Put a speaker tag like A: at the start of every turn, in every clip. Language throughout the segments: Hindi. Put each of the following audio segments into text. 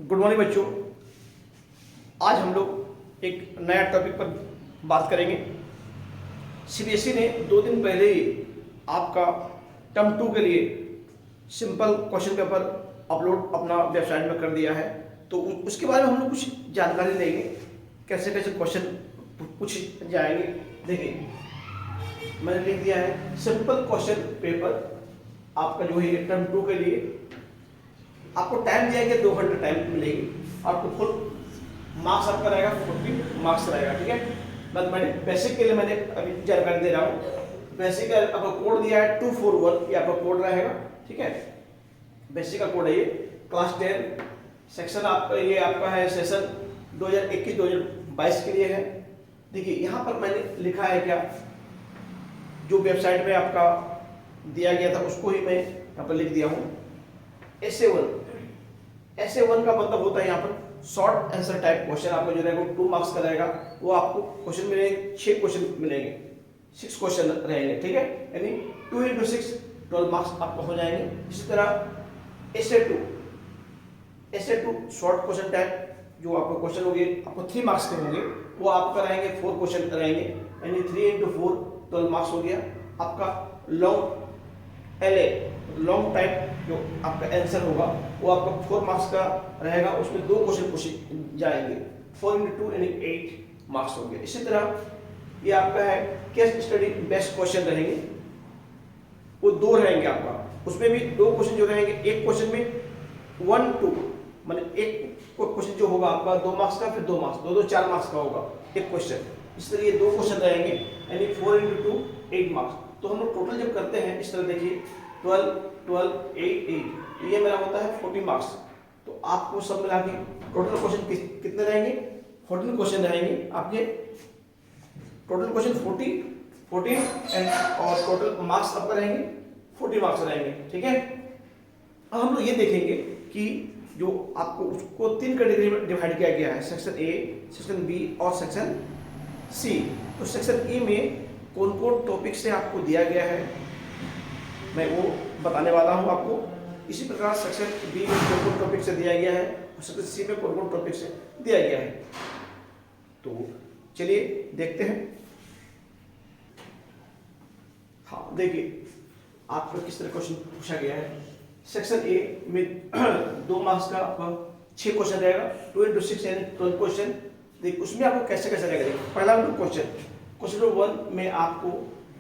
A: गुड मॉर्निंग बच्चों। आज हम लोग एक नया टॉपिक पर बात करेंगे। सीबीएसई ने 2 दिन पहले ही आपका टर्म 2 के लिए सिंपल क्वेश्चन पेपर अपलोड अपना वेबसाइट में कर दिया है। तो उसके बारे में हम लोग कुछ जानकारी लेंगे, कैसे कैसे क्वेश्चन पूछ जाएंगे। देखिए, मैंने लिख दिया है सिंपल क्वेश्चन पेपर आपका जो है टर्म 2 के लिए। आपको टाइम दिया गया 2 घंटे टाइम मिलेगी। आपको फुल मार्क्स आपका रहेगा 40 मार्क्स रहेगा। ठीक है, बस मैंने बेसिक के लिए मैंने अभी जानकारी दे रहा हूँ। बेसिक का आपका कोड दिया है 241, ये आपका कोड रहेगा। ठीक है, बेसिक का कोड है ये। क्लास 10 सेक्शन आपका ये आपका है सेशन 2021-2022 के लिए है। देखिए यहाँ पर मैंने लिखा है क्या, जो वेबसाइट में आपका दिया गया था उसको ही मैं यहाँ पर लिख दिया हूँ। SA1 का मतलब होता है यहाँ पर शॉर्ट आंसर टाइप क्वेश्चन। आपको जो रहेगा 2 मार्क्स का रहेगा। वो आपको क्वेश्चन मिलेंगे, 6 क्वेश्चन मिलेंगे, 6 क्वेश्चन रहेंगे। ठीक है, यानी 2 × 6 12 मार्क्स आपको हो जाएंगे। इसी तरह SA2 शॉर्ट क्वेश्चन टाइप जो आपको क्वेश्चन होंगे आपको 3 मार्क्स के होंगे, वो आपका रहेंगे 4 क्वेश्चन रहेंगे, यानी 3 × 4 12 मार्क्स हो गया। आपका लॉन्ग LA लॉन्ग टाइप जो आपका आंसर होगा वो आपका 4 मार्क्स का रहेगा। उसमें 2 क्वेश्चन पूछे जाएंगे, 4 × 2 यानी 8 मार्क्स होंगे। इसी तरह ये आपका है केस स्टडी बेस्ट क्वेश्चन रहेंगे, वो 2 रहेंगे आपका। उसमें भी 2 क्वेश्चन जो रहेंगे, एक क्वेश्चन में 1 2 मतलब एक क्वेश्चन जो होगा आपका 2 मार्क्स का, फिर 2 मार्क्स, 2 4 मार्क्स का होगा एक क्वेश्चन। इस तरह ये 2 क्वेश्चन रहेंगे, यानी 4 × 2 8 मार्क्स। तो हम लोग टोटल जब करते हैं इस तरह देखिए 12 12 8 8, ये मेरा होता है 40 मार्क्स। तो आपको सब मिला के टोटल क्वेश्चन कितने रहेंगे, 14 क्वेश्चन रहेंगे आपके। टोटल क्वेश्चन 14 और टोटल मार्क्स आपका रहेंगे 40 मार्क्स रहेंगे। ठीक है, अब हम लोग ये देखेंगे कि जो आपको उसको 3 कैटेगरी में डिवाइड किया गया है, सेक्शन ए, सेक्शन बी और सेक्शन सी। तो सेक्शन ए में कौन कौन टॉपिक से आपको दिया गया है मैं वो बताने वाला हूं आपको। इसी प्रकार सेक्शन बी में कौन कौन टॉपिक से दिया गया है और सेक्शन सी में कौन कौन टॉपिक से दिया गया है। तो चलिए देखते हैं। हाँ देखिए, आपको किस तरह क्वेश्चन पूछा गया है। सेक्शन ए में 2 मार्क्स का आपका 6 क्वेश्चन रहेगा, 2 × 6 यानी 12 क्वेश्चन। देखिए उसमें आपको कैसे कैसे रहेगा। पहला क्वेश्चन नंबर 1 में आपको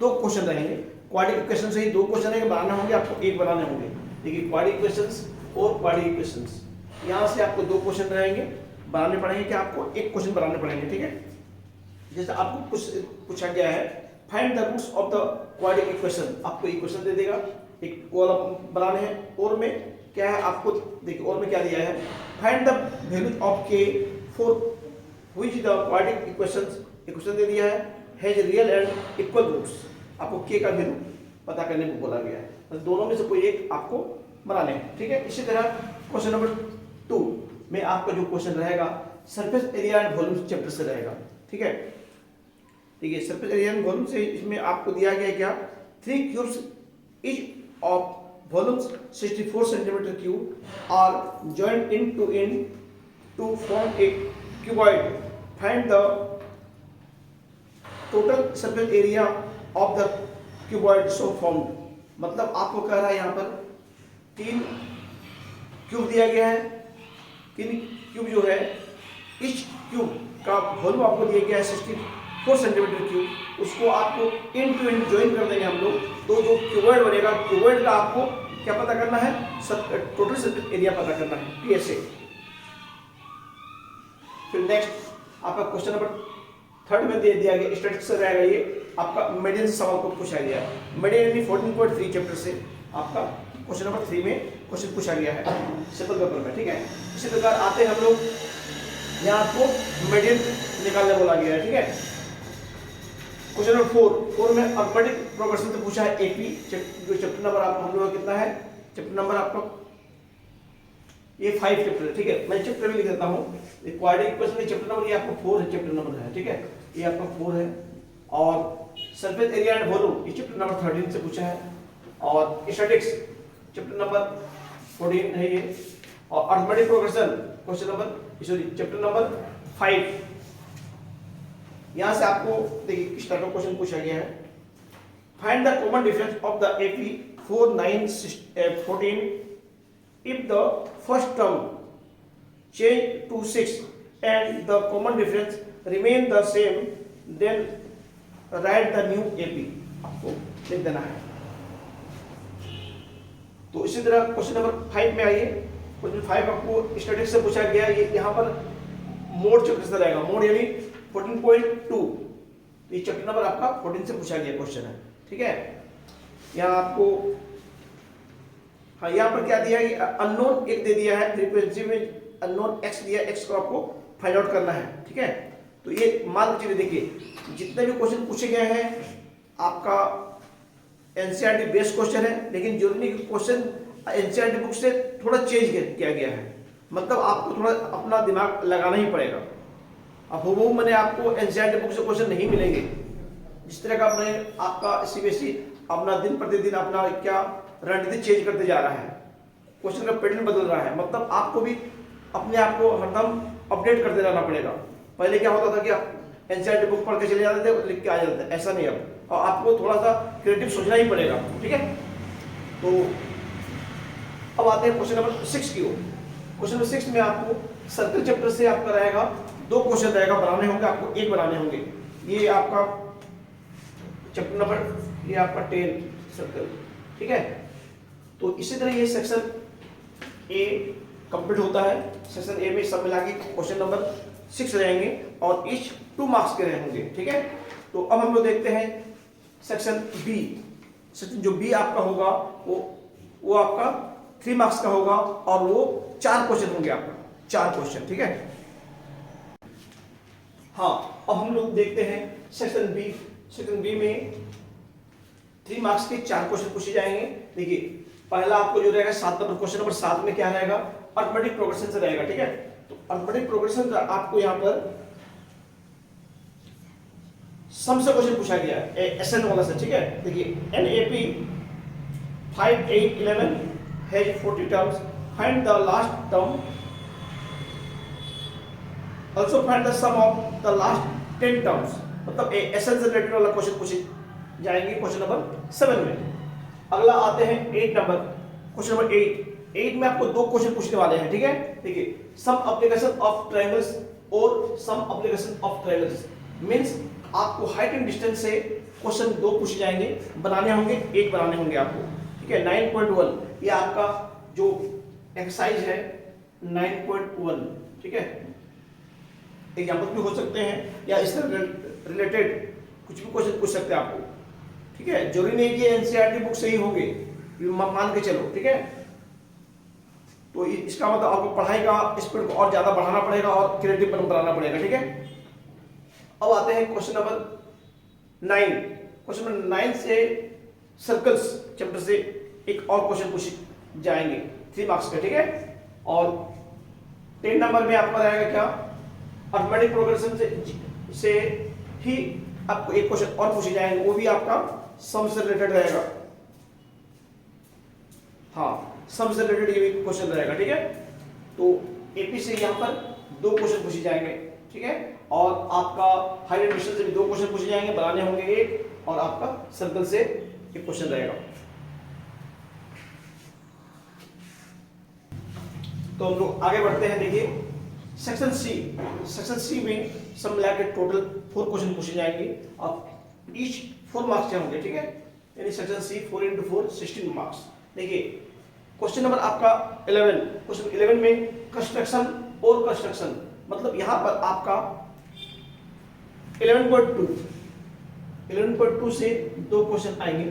A: 2 क्वेश्चन रहेंगे। क्वाड्रेटिक इक्वेशन से ही 2 क्वेश्चन है बनाने होंगे, आपको एक बनाने होंगे। देखिए क्वाड्रेटिक इक्वेशंस और क्वाड्रेटिक इक्वेशंस, यहाँ से आपको 2 क्वेश्चन रहेंगे, बनाने पड़ेंगे कि आपको एक क्वेश्चन बनाने पड़ेंगे। ठीक है, जैसे आपको कुछ पूछा गया है find the roots of the quadratic equation, आपको इक्वेशन दे देगा, एक कॉलम बनाने हैं। और में क्या है आपको, देखिए और में क्या दिया है, find the value of k for which the quadratic equation दे दिया है has real and equal roots. आपको k का वैल्यू पता करने को बोला गया है, तो दोनों में से कोई एक आपको बनाने हैं। ठीक है, इसी तरह क्वेश्चन नंबर 2 में आपका जो क्वेश्चन रहेगा surface area and volume chapter से रहेगा। ठीक है, देखिए सरफेस एरिया एंड वॉल्यूम से इसमें आपको दिया गया है क्या, 3 cubes each of volumes 64 centimeter cube are joined in to form a cuboid. Find the total surface area of the cuboid so formed। मतलब आपको कह रहा है यहाँ पर 3 क्यूब दिया गया है, 3 क्यूब जो है, इच क्यूब का वॉल्यूम आपको दिया गया है 64 सेंटीमीटर क्यूब। उसको आपको इन टू इन ज्वाइन कर देंगे हम लोग, तो जो क्यूबॉइड बनेगा, क्यूबॉइड का आपको क्या पता करना है, टोटल सरफेस एरिया पता करना है, PSA। फिर नेक्स्ट आपका क्वेश्चन नंबर 3 में दे दिया गया स्टैटिस्टिक्स से रहेगा। ये आपका मीडियन से सवाल को पूछा गया है। मीडियन यानी 14.3 चैप्टर से आपका क्वेश्चन नंबर 3 में क्वेश्चन पूछा गया है सिंपल पेपर में। ठीक है, इसी प्रकार आते हैं हम लोग, यहाँ आपको मीडियन निकालने बोला गया है। ठीक है, क्वेश्चन नंबर 4 में अर्थमेटिक प्रोग्रेशन से पूछा है AP, जो चैप्टर नंबर आपको हम लोग कितना है, चैप्टर नंबर आपका ये 5 चैप्टर है। ठीक है, मैं चैप्टर में लिख देता हूँ। क्वाड्रेटिक इक्वेशन में चैप्टर नंबर ये आपको 4 है, चैप्टर नंबर है। ठीक है, ये आपका 4 है। और सरफेस एरिया एंड वॉल्यूम ये चैप्टर नंबर 13 से पूछा है। और स्टैटिस्टिक्स चैप्टर नंबर 14 है ये। और arithmetic progression question number sorry chapter number 5। यहां से आपको देखिए किस टाइप का क्वेश्चन पूछा गया है। Find the common difference of the AP 4 9 14 if the first term change to 6 and the common difference remain the same then write the new AP. आपको लिख देना है। तो इसी तरह क्वेश्चन नंबर 5 में आइए। क्वेश्चन 5 आपको स्टैटिस्टिक्स से पूछा गया है। यहाँ पर मोड चैप्टर से रहेगा, मोड यानी 14.2। ये चैप्टर नंबर आपका 14 से पूछा गया क्वेश्चन है, ठीक है। यहाँ आपको हाँ यहाँ पर क्या दिया है, अननोन एक दे दिया है, फ्रीक्वेंसी में अननोन एक्स दिया, एक्स को आपको फाइंड आउट करना है, ठीक है। तो ये मान लीजिए, देखिए जितने भी क्वेश्चन पूछे गए हैं आपका एनसीईआरटी बेस्ड क्वेश्चन है, लेकिन जरूरी नहीं कि क्वेश्चन एनसीईआरटी बुक से थोड़ा चेंज किया गया है, मतलब आपको थोड़ा अपना दिमाग लगाना ही पड़ेगा। अब हूबहू मैंने आपको एनसीईआरटी बुक से क्वेश्चन नहीं मिलेंगे। जिस तरह का अपने आपका सीबीएसई अपना दिन प्रतिदिन अपना क्या रणनीति चेंज करते जा रहा है, क्वेश्चन का पैटर्न बदल रहा है, मतलब आपको भी अपने आप को हरदम अपडेट करते रहना पड़ेगा। पहले क्या होता था कि आप एनसीईआरटी बुक पढ़ के चले जाते थे, लिख के आ जाते थे, ऐसा नहीं अब। और आपको थोड़ा सा क्रिएटिव सोचना ही पड़ेगा, ठीक है। तो अब आते हैं क्वेश्चन नंबर 6 की ओर। क्वेश्चन नंबर 6 में आपको सर्कल चैप्टर से आपका रहेगा 2 क्वेश्चन रहेगा, बनाने होंगे आपको, 1 बनाने होंगे। ये आपका चैप्टर नंबर ये आपका 10 सर्कल, ठीक है। तो इसी तरह ये सेक्शन ए कंप्लीट होता है। सेक्शन ए में सब मिला के क्वेश्चन नंबर 6 रहेंगे और ईच 2 मार्क्स के रहेंगे, ठीक है। तो अब हम लोग देखते हैं सेक्शन बी। सेक्शन जो बी आपका होगा वो आपका 3 मार्क्स का होगा और वो 4 क्वेश्चन होंगे आपका, 4 क्वेश्चन, ठीक है। हाँ, अब हम लोग देखते हैं सेक्शन बी। सेक्शन बी में 3 मार्क्स के 4 क्वेश्चन पूछे जाएंगे। देखिए पहला आपको जो रहेगा 7 नंबर, क्वेश्चन नंबर 7 में क्या रहेगा, अर्थमेटिक प्रोग्रेशन से रहेगा, ठीक है। तो अर्थमेटिक प्रोग्रेशन का आपको यहाँ पर सम से क्वेश्चन पूछा गया है, एसएन वाला से, ठीक है। देखिए NAP 5 8 11 has 40 terms, find the last term, also find the sum of the last 10 terms। मतलब एसएन से रिलेटेड वाला क्वेश्चन पूछे जाएंगे क्वेश्चन नंबर 7 में। अगला आते हैं 8 नंबर, क्वेश्चन नंबर 8 में आपको 2 क्वेश्चन पूछने वाले हैं, ठीक है। देखिए सम एप्लीकेशन ऑफ ट्रायंगल्स और some application of triangles means आपको हाइट एंड डिस्टेंस से क्वेश्चन 2 पूछे जाएंगे, बनाने होंगे, 1 बनाने होंगे आपको, ठीक है। 9.1 ये आपका जो एक्सरसाइज है 9.1, ठीक है। एग्जाम्पल भी हो सकते हैं या इससे रिलेटेड कुछ भी क्वेश्चन पूछ सकते हैं आपको, ठीक है। जरूरी नहीं कि एनसीईआरटी बुक से ही होंगे, मान के चलो, ठीक है। तो इसका मतलब आपको पढ़ाई का स्पीड को और ज्यादा बढ़ाना पड़ेगा और क्रिएटिव बनाना पड़ेगा, ठीक है। अब आते हैं क्वेश्चन नंबर 9। क्वेश्चन नंबर 9 से सर्कल्स चैप्टर से एक और क्वेश्चन पूछे जाएंगे 3 मार्क्स का, ठीक है। और 10 नंबर में आपका रहेगा क्या, अर्थमेटिक प्रोग्रेशन से ही आपको एक क्वेश्चन और पूछे जाएंगे, वो भी आपका सम से रिलेटेड रहेगा। हाँ, सम से रिलेटेड ये भी क्वेश्चन रहेगा, ठीक है। तो एपी से यहाँ पर 2 क्वेश्चन पूछे जाएंगे, ठीक है। और आपका हाइट एंड डिस्टेंस से भी 2 क्वेश्चन पूछे जाएंगे, बनाने होंगे 1, और आपका सर्कल से एक क्वेश्चन रहेगा। तो हम लोग आगे बढ़ते हैं। देखिए सेक्शन सी में सब मिला के टोटल 4 क्वेश्चन पूछे जाएंगे और ईच 4 मार्क्स के होंगे, ठीक है। यानी सेक्शन सी 4 × 4 16 मार्क्स। देखिए क्वेश्चन नंबर आपका 11, क्वेश्चन 11 में कंस्ट्रक्शन और कंस्ट्रक्शन, मतलब यहां पर आपका 11.2 से 2 क्वेश्चन आएंगे।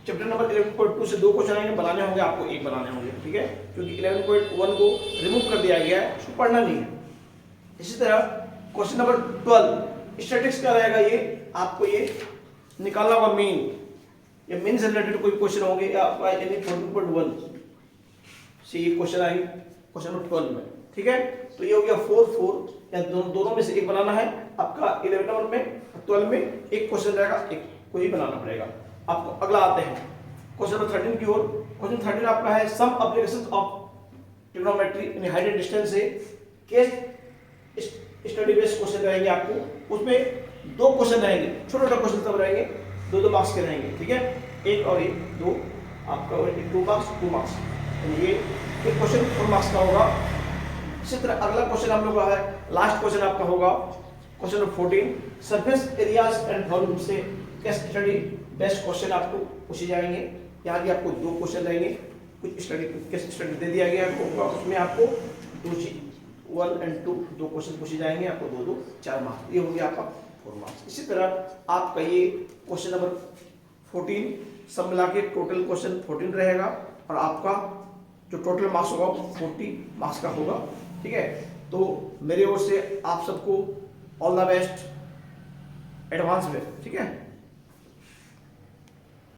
A: चैप्टर नंबर 11.2 से 2 क्वेश्चन आएंगे, बनाने होंगे आपको, 1 बनाने होंगे, ठीक है। क्योंकि 11.1 को रिमूव कर दिया गया है, उसको पढ़ना नहीं है। इसी तरह क्वेश्चन नंबर 12 स्टैटिस्टिक्स का रहेगा, ये आपको ये निकालना होगा मीन, ये मीन से रिलेटेड कोई क्वेश्चन होंगे या आपका यानी 14.1 से ये क्वेश्चन आएंगे क्वेश्चन नंबर 12 में, ठीक है। तो ये हो गया 4 या दोनों में से 1 बनाना है आपका। 11 नंबर में 12 में 1 क्वेश्चन रहेगा, 1 को ही बनाना पड़ेगा आपको। अगला आते हैं क्वेश्चन नंबर 13 की ओर। क्वेश्चन 13 आपका है सम एप्लीकेशंस ऑफ ट्रिग्नोमेट्री यानी हाइट एंड डिस्टेंस से केस स्टडी बेस्ड क्वेश्चन रहेंगे आपको, उसमें 2 क्वेश्चन रहेंगे, छोटे छोटे क्वेश्चन सब रहेंगे, 2 मार्क्स के रहेंगे, ठीक है, एक और एक 2 आपका 2 मार्क्स 2 मार्क्स, ये एक क्वेश्चन 4 मार्क्स का होगा। इसी तरह अगला क्वेश्चन हम लोग का है, लास्ट क्वेश्चन आपका होगा question number 14, surface areas and volume से केस स्टडी बेस्ट क्वेश्चन आपको पूछे जाएंगे। यहाँ भी आपको 2 क्वेश्चन रहेंगे, कुछ स्टडी केस स्टडी दे दिया गया होगा, उसमें आपको 1 और 2 क्वेश्चन पूछे जाएंगे, आपको 2 4 मार्क्स, ये हो गया आपका 4 मार्क्स। इसी तरह आपका ये क्वेश्चन नंबर 14 सब मिला के टोटल क्वेश्चन 14 रहेगा और आपका जो टोटल मार्क्स होगा 40 मार्क्स का होगा, ठीक है। तो मेरे ओर से आप सबको ऑल द बेस्ट एडवांस में, ठीक है।